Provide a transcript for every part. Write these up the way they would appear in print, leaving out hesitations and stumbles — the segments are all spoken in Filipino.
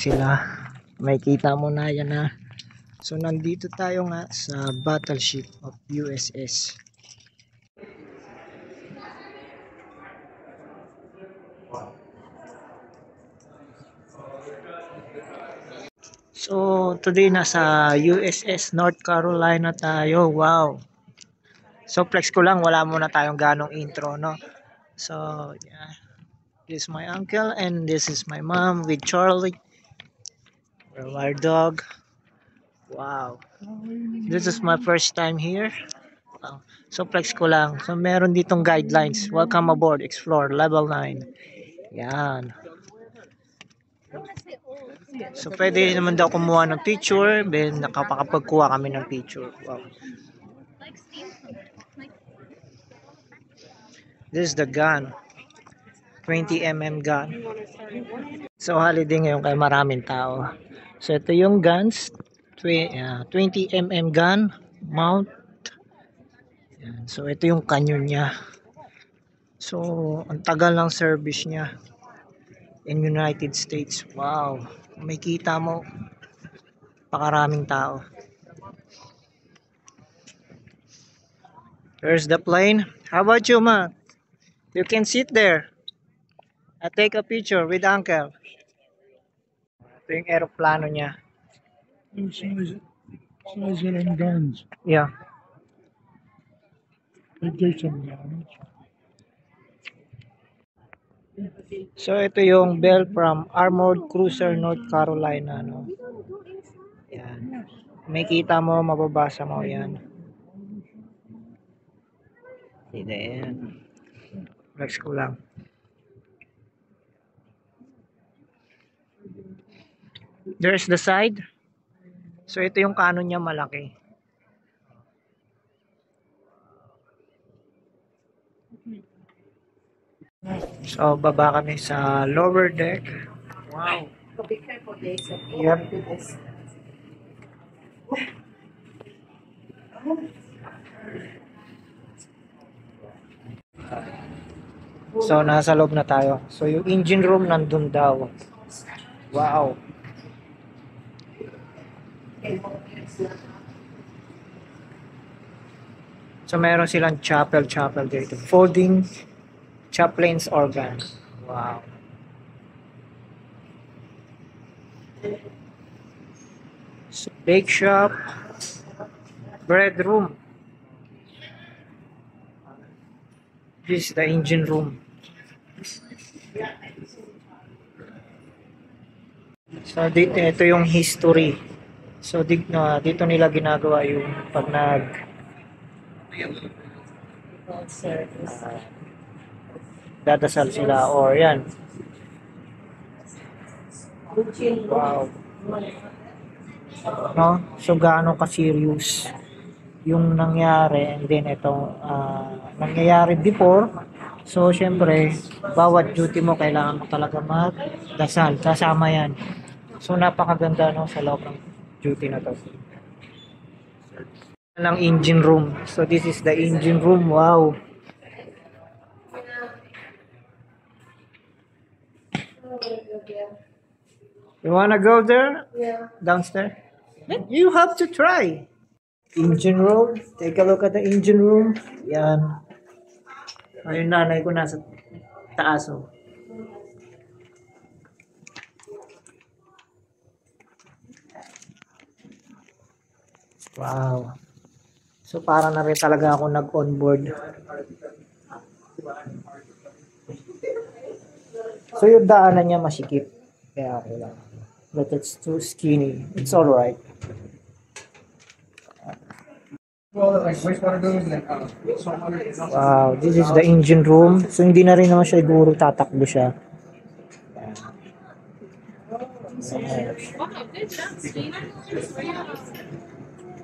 sila. May kita mo na yan na. So nandito tayo nga sa battleship of USS. So today nasa USS North Carolina tayo. Wow. So flex ko lang, wala muna tayong ganong intro, no? So yeah. This is my uncle and this is my mom with Charlie. Our dog. Wow. This is my first time here. Wow. So flex ko lang. So meron ditong guidelines. Welcome aboard, explore level 9. Yan. So pwede naman daw kumuha ng picture, then nakapagkuha kami ng picture. Wow. This is the gun. 20mm gun. So holiday ngayon kaya maraming tao. So ito yung guns. 20mm gun mount. Yan. So ito yung canyon niya. So ang tagal ng service niya in United States. Wow. May kita mo pakaraming tao. There's the plane. How about you, ma? You can sit there. I take a picture with uncle. Ito yung aeroplano niya. Size and guns. Yeah. They do some damage. So ito yung bell from Armored Cruiser North Carolina, no. Yan. May kita mo, mababasa mo yan. Hindi yan. Flex ko lang. There's the side. So ito yung cannon niya, malaki. So baba kami sa lower deck. Wow. Yep. So nasa loob na tayo. So yung engine room nandun daw. Wow. So meron silang chapel dito. Folding chaplain's organ. Wow. So, bake shop. Bread room. This is the engine room. So dito, ito yung history. So dito nila ginagawa yung pag dadasal sila or yan. Wow. No? So gaano ka-serious yung nangyari and then itong nangyayari before. So syempre bawat duty mo kailangan mo talaga magdasal. Kasama yan. So napakaganda, no, sa loob ng duty na to. Ng engine room. So this is the engine room. Wow. You wanna go there? Yeah. Downstairs? You have to try. Engine room. Take a look at the engine room. Yan. Ayun, nanay ko nasa taas. Oh. Wow. So para na rin talaga ako nag-onboard. So yung daanan niya masikip. Kaya okay lang. But it's too skinny. It's alright. Wow, this is the engine room. So hindi na rin naman siya siguro tatakbo siya.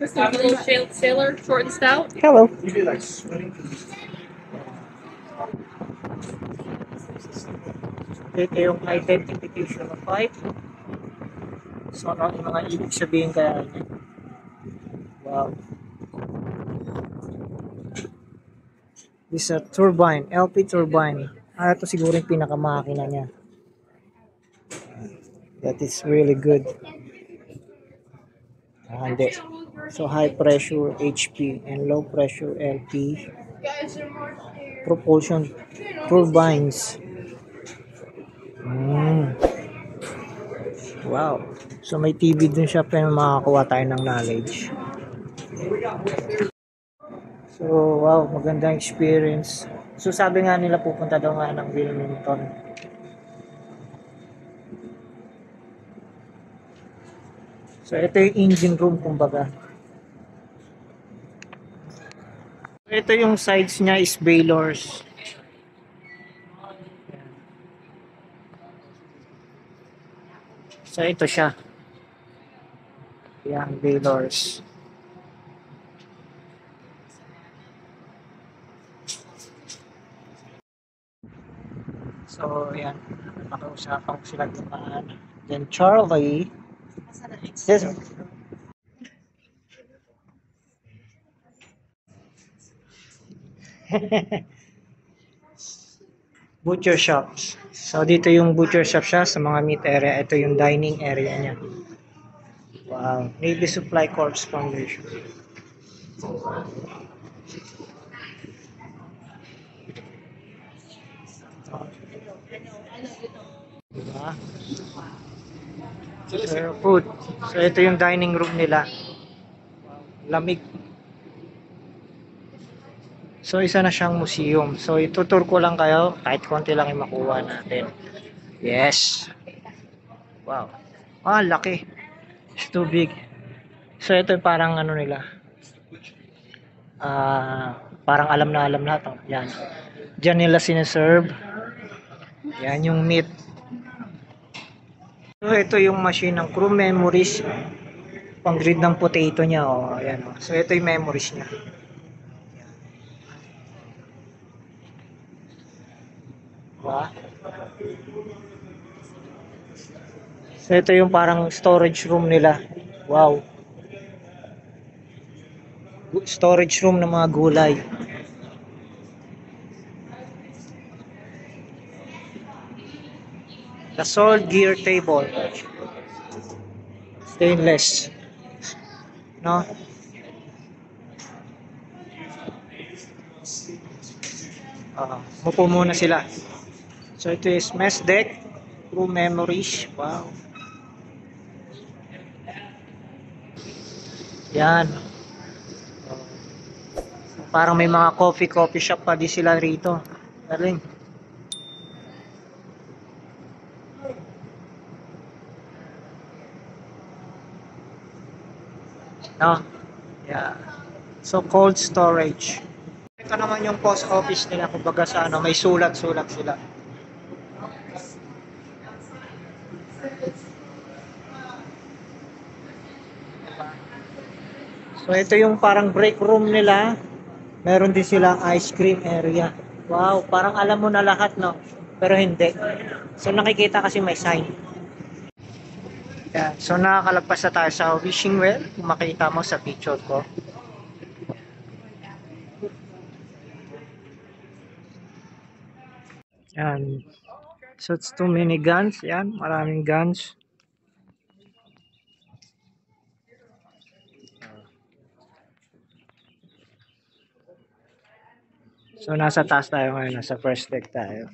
Little sailor, short and stout. Hello. Ito yung identification of pipe. So ano yung mga ibig sabihin kaya niya? Wow. This is a turbine, LP turbine. Ito siguro yung pinakamakina niya. That is really good. Hindi. So high pressure HP and low pressure LP. Propulsion turbines. Mm. Wow. So may TV dun siya pero makakuha tayo ng knowledge. So wow, magandang experience. So sabi nga nila pupunta daw nga ng Wilmington. So ito yung engine room kumbaga. Ito yung sides niya is Baylor's. So ito siya. Yan, Baylor's. So yan, nakiusapan ko sila dumaan. Then Charlie. Yes. Butcher shops. So dito yung butcher shop siya sa mga meat area. Ito yung dining area niya. Wow. Navy Supply Corps Foundation. Diba? So, food. So ito yung dining room nila. Lamig. So isa na siyang museum. So itutur ko lang kayo kahit konti lang yung makuha natin. Yes. Wow. Ah, laki. It's too big. So ito yung parang ano nila. Parang alam na lahat. Oh. Yan. Diyan nila sineserve. Yan yung meat. So ito yung machine ng crew memories. Pang grid ng potato niya. Oh. Ayan, oh. So ito yung memories niya. Diba? So ito yung parang storage room nila. Wow. Storage room ng mga gulay. The Sold Gear Table. Stainless. No? Mupo muna sila. So ito is mess deck. Crew memories. Wow. Yan. Parang may mga coffee shop pa di sila rito. Galing. No? Yeah. So cold storage. Ito naman yung post office nila kumbaga sa ano, may sulat-sulat sila. So ito yung parang break room nila. Meron din silang ice cream area. Wow, parang alam mo na lahat, no? Pero hindi. So nakikita kasi may sign. Yeah. So nakakalagpas na tayo sa wishing well. Kung makita mo sa picture ko. Yan. So it's too many guns. Yan, maraming guns. So nasa taas tayo ngayon, nasa first deck tayo.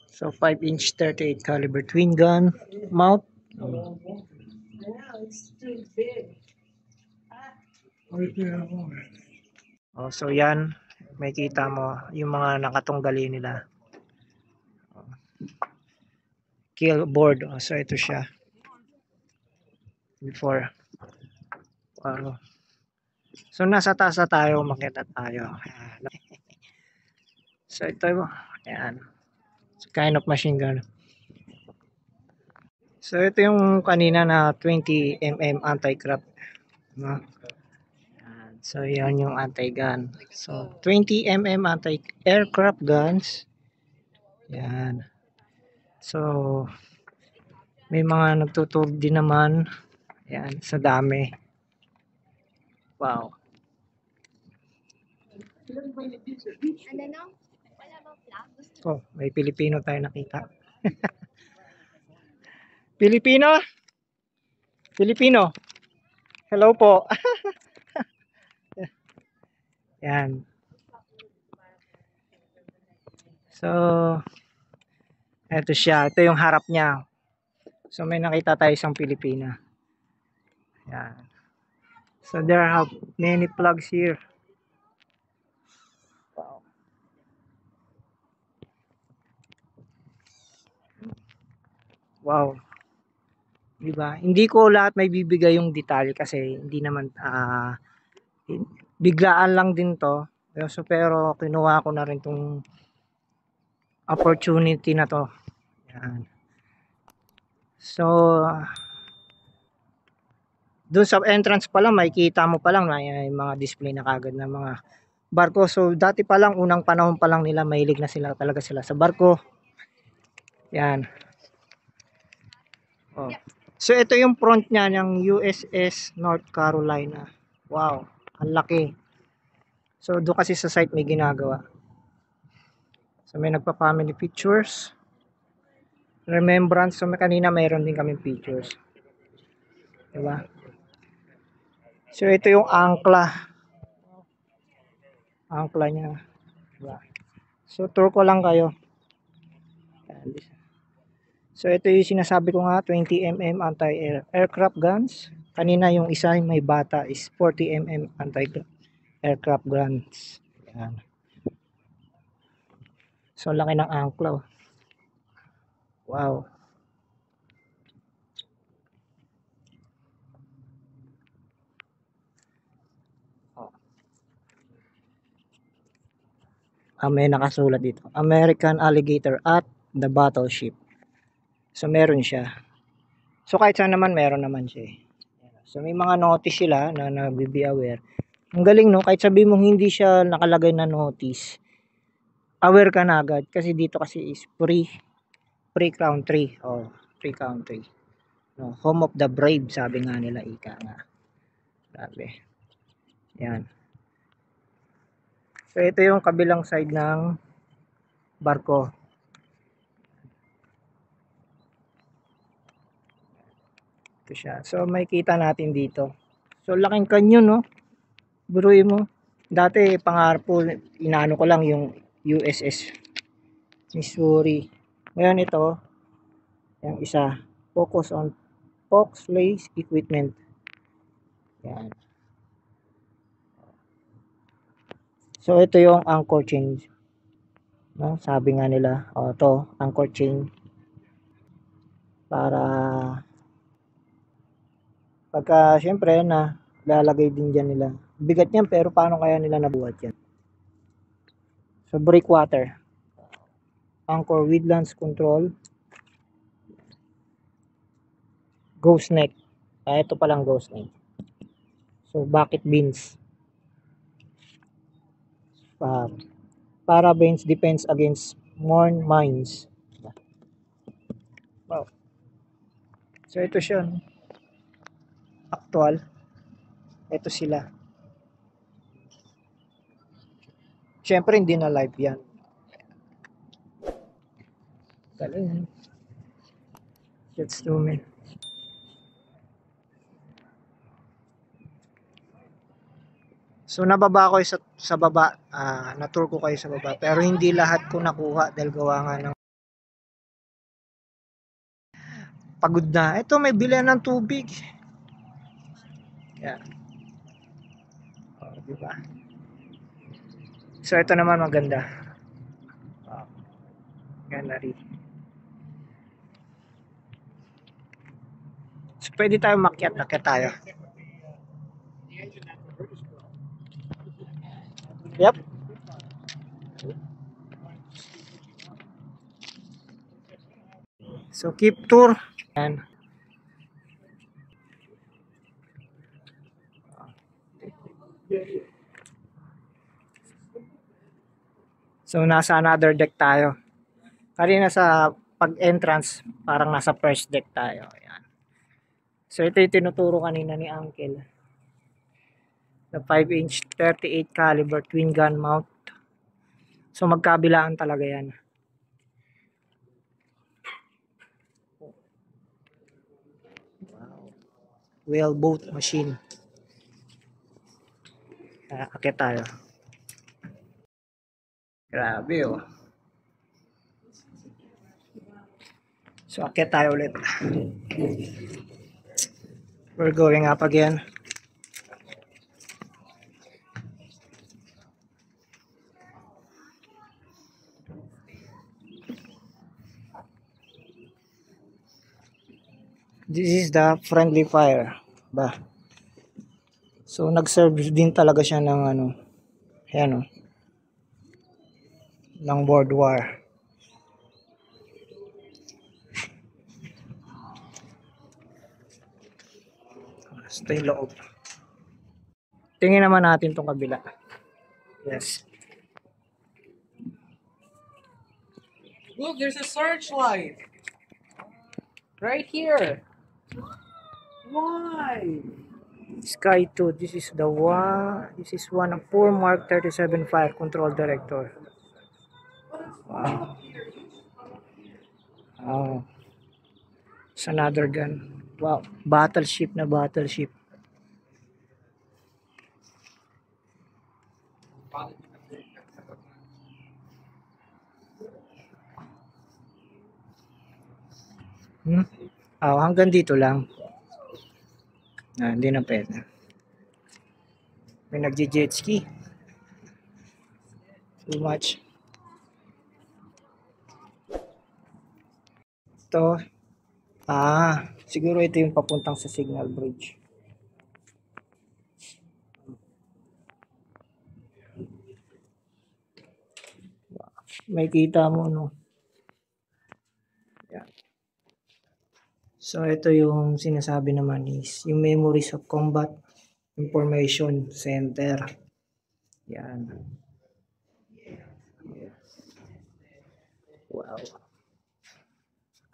So 5-inch 38 caliber twin gun mount. Oh, so yan, may kita mo yung mga nakatunggali nila. Kill board. Oh, so ito siya. Before. Wow. So nasa taas na tayo, makita tayo. So ito, ayan. It's kind of machine gun. So ito yung kanina na 20mm anti-craft. No? So yan yung anti-gun. So 20mm anti-aircraft guns. Yan. So may mga nagtutug din naman. Yan, sa dami. Wow. Ano no? Wala bang flag? Oh, may Pilipino tayo nakita. Pilipino? Filipino. Hello po. Yan. So, eto siya. Ito yung harap niya. So, may nakita tayo isang Pilipina. Yan. So, there are many flags here. Wow. Wow. Diba? Hindi ko lahat may bibigay yung detalye kasi hindi naman biglaan lang din to. So, pero kinuha ko na rin tong opportunity na to. Yan. So, doon sa entrance pa lang makikita mo pa lang may mga display na kagad ng mga barko. So, dati pa lang, unang panahon pa lang nila, mahilig na sila talaga sila sa barko. Yan. Oh. So, ito yung front niya ng USS North Carolina. Wow, ang laki. So, doon kasi sa site may ginagawa. So, may nagpa-family pictures. Remembrance. So, kanina mayroon din kami pictures. Diba? So, ito yung angkla. Angkla niya. Diba? So, tour ko lang kayo. So, ito yung sinasabi ko nga, 20mm anti-aircraft guns. Kanina yung isa may bata is 40mm anti-aircraft guns. Yan. So, laki ng angkla. Wow. May nakasulat dito. American Alligator at the Battleship. So, meron siya. So, kahit saan naman, meron naman siya. So, may mga notice sila na be aware. Ang galing, no? Kahit sabi mong hindi siya nakalagay na notice, aware ka na agad. Kasi dito kasi is free country. Oh, free country. No, home of the brave, sabi nga nila, ika nga. Sabi. Yan. So, ito yung kabilang side ng barko. Ito siya. So, may kita natin dito. So, laking kanyon, no? Buruin mo. Dati, pangarap po, inaano ko lang yung USS Missouri. Ngayon ito, yung isa, focus on Fox-Lace equipment. Yan. So, ito yung anchor chain. No? Sabi nga nila, ito, anchor chain. Para pagka syempre na lalagay din dyan nila, bigat yan pero paano kaya nila nabuhat yan? So, breakwater, anchor with launch control, ghost neck, ito palang ghost neck. So, bucket beans, parabens defense against morn mines. Wow. So, ito siya, no? Actual, ito sila. Syempre hindi na live yan. Galing. Let's zoom in. So nababa ko sa baba, na-tour ko kayo sa baba, pero hindi lahat ko nakuha dahil gawa nga ng pagod na. Ito may bilihan ng tubig. Yan. Diba? So ito naman maganda. Gallery. So pwede tayo makyat tayo. Yep. So keep tour. Yan. So nasa another deck tayo. Kanina sa pag-entrance, parang nasa first deck tayo. Ayan. So ito yung tinuturo kanina ni Uncle. The 5-inch 38 caliber twin gun mount. So magkabilaan talaga yan. Wow. Well boat machine. Akit tayo. Grabe oh. So akit tayo ulit. We're going up again. This is the friendly fire. Ba. So nag-serve din talaga siya ng ano. Ayan oh. Ng board wire. Stay loob. Tingin naman natin tong kabila. Yes. Look, there's a searchlight. Right here. Why? Sky 2. This is the one. This is one of 4 Mark 37 fire control director. Wow. Oh. It's another gun. Wow. Battleship na battleship. Oh, hanggang dito lang. Hindi na pwede. May nagje-jet ski. Too much. Ito. Siguro ito yung papuntang sa Signal Bridge. May kita mo, no? Yan. So, ito yung sinasabi naman is yung Memories of Combat Information Center. Yan. Wow.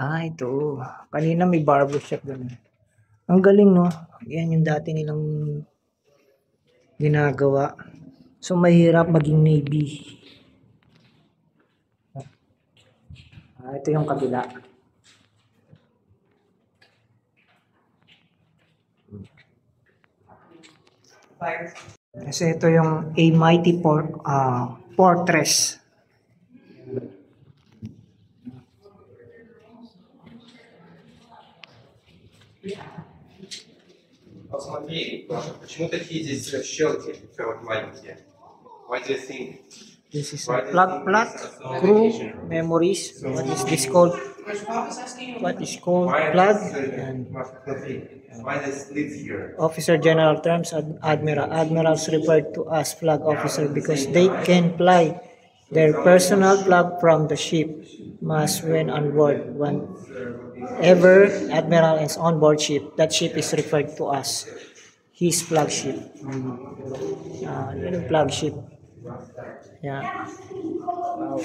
Ito. Kanina may barbershop doon. Ang galing, no? Yan yung dati nilang ginagawa. So, mahirap maging Navy. Ito yung kabila. Kasi ito yung A Mighty Fortress. Посмотри, почему такие здесь щелки маленькие? Why do you think? This is a plug crew memories. What is this called? What is called plug? And Why this lives here? officer general terms, admiral. Admirals referred to as flag officer because they can fly their personal flag from the ship. Must when on board. Whenever admiral is on board ship, that ship is referred to as his flagship. Yun yung flagship. Yeah. Wow.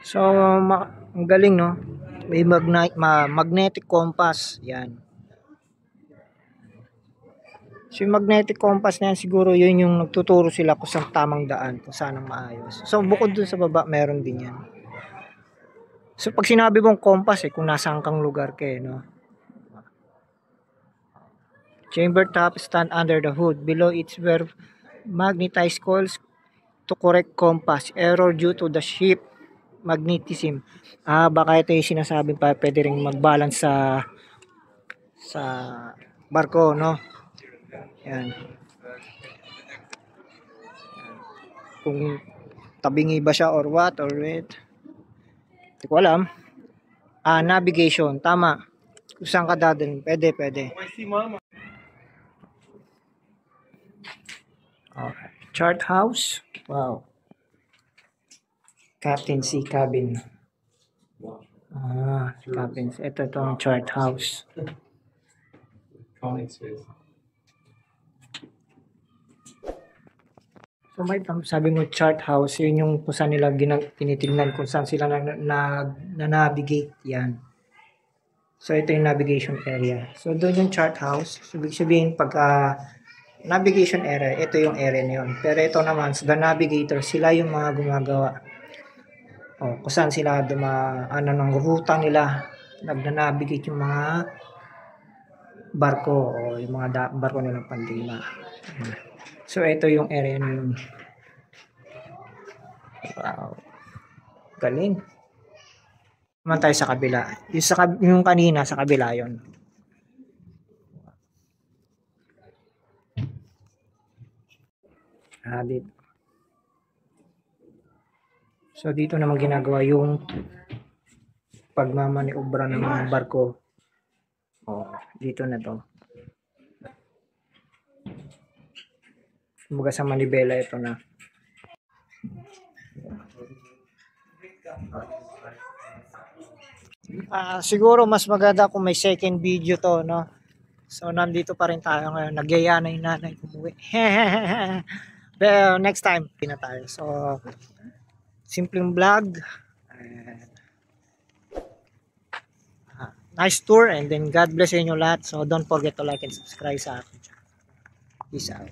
So, ang galing, no? May magnetic compass. Yan. So, yung magnetic compass na yan, siguro yun yung nagtuturo sila kung saan tamang daan, kung saan ang maayos. So, bukod dun sa baba, meron din yan. So, pag sinabi mong compass, kung nasaan kang lugar kayo, no? Chamber top stand under the hood. Below it's where magnetized coils to correct compass error due to the ship magnetism. Baka ito yung sinasabing pa pwede ring mag-balance sa barko, no? Yan. Kung tabingi ba siya or what or wait. Hindi ko alam. Navigation, tama. Kung saan ka dadalhin, pwede. Okay. Chart house. Wow. Captaincy cabin. Captaincy. Ito ang chart house. So may sabi mo chart house, yun yung kung saan nila tinitingnan kung saan sila na-navigate yan. So, ito yung navigation area. So, doon yung chart house. So, ibig sabihin, pagka navigation area, ito yung area na yun. Pero ito naman, so the navigator, sila yung mga gumagawa. O, kung saan sila ng ruta nila. Nag-navigate yung mga barko o yung mga barko nilang pandima. So, ito yung area na yun. Wow. Galing. Naman tayo sa kabila. Yung kanina sa kabila yon. Dito. So dito naman ginagawa yung pagmamaniobra ng mga barko. Dito na to. Kumbaga sa manibela ito na. Siguro mas maganda kung may second video to, no? So nandito pa rin tayo ngayon. Nagyaya na yung nanay umuwi. Pero next time, na tayo. So simpleng vlog. Nice tour, and then God bless sa inyo lahat. So don't forget to like and subscribe sa akin. Peace out.